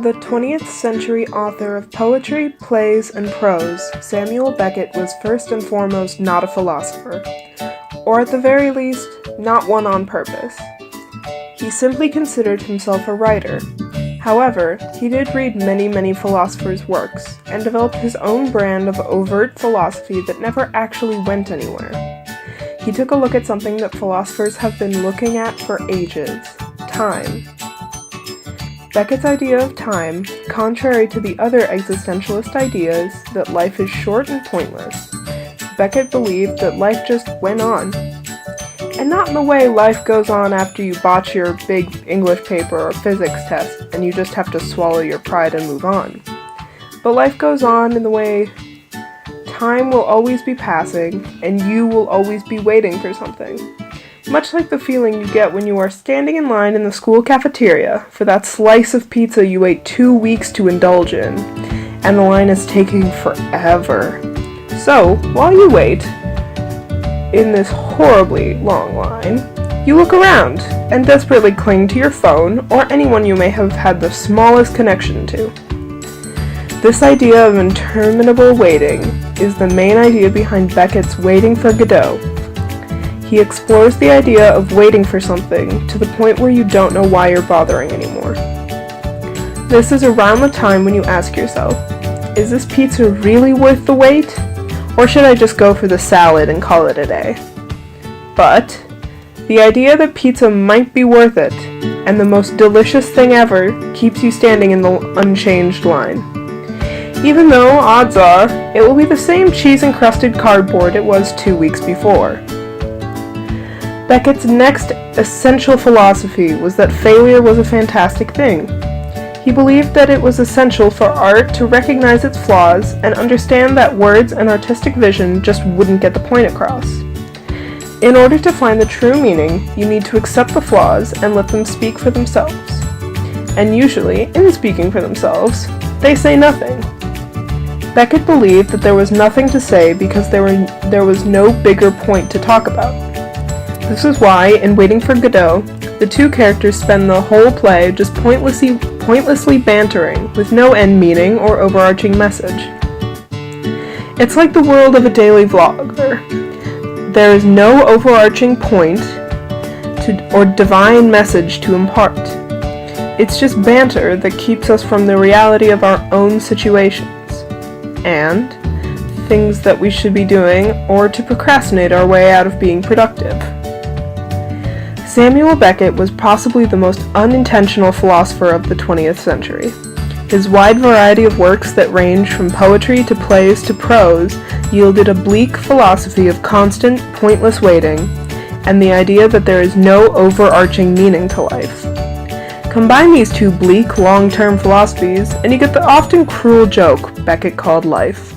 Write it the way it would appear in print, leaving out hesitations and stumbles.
The 20th century author of poetry, plays, and prose, Samuel Beckett was first and foremost not a philosopher, or at the very least, not one on purpose. He simply considered himself a writer. However, he did read many philosophers' works, and developed his own brand of overt philosophy that never actually went anywhere. He took a look at something that philosophers have been looking at for ages: time. Beckett's idea of time, contrary to the other existentialist ideas that life is short and pointless, Beckett believed that life just went on. And not in the way life goes on after you botch your big English paper or physics test and you just have to swallow your pride and move on. But life goes on in the way time will always be passing and you will always be waiting for something. Much like the feeling you get when you are standing in line in the school cafeteria for that slice of pizza you wait 2 weeks to indulge in, and the line is taking forever. So, while you wait, in this horribly long line, you look around and desperately cling to your phone or anyone you may have had the smallest connection to. This idea of interminable waiting is the main idea behind Beckett's Waiting for Godot. He explores the idea of waiting for something to the point where you don't know why you're bothering anymore. This is around the time when you ask yourself, is this pizza really worth the wait? Or should I just go for the salad and call it a day? But the idea that pizza might be worth it, and the most delicious thing ever, keeps you standing in the unchanged line. Even though, odds are, it will be the same cheese-encrusted cardboard it was 2 weeks before. Beckett's next essential philosophy was that failure was a fantastic thing. He believed that it was essential for art to recognize its flaws and understand that words and artistic vision just wouldn't get the point across. In order to find the true meaning, you need to accept the flaws and let them speak for themselves. And usually, in speaking for themselves, they say nothing. Beckett believed that there was nothing to say because there was no bigger point to talk about. This is why, in Waiting for Godot, the two characters spend the whole play just pointlessly bantering, with no end meaning or overarching message. It's like the world of a daily vlogger. There is no overarching point or divine message to impart. It's just banter that keeps us from the reality of our own situations, and things that we should be doing, or to procrastinate our way out of being productive. Samuel Beckett was possibly the most unintentional philosopher of the 20th century. His wide variety of works that range from poetry to plays to prose yielded a bleak philosophy of constant, pointless waiting, and the idea that there is no overarching meaning to life. Combine these two bleak, long-term philosophies, and you get the often cruel joke Beckett called life.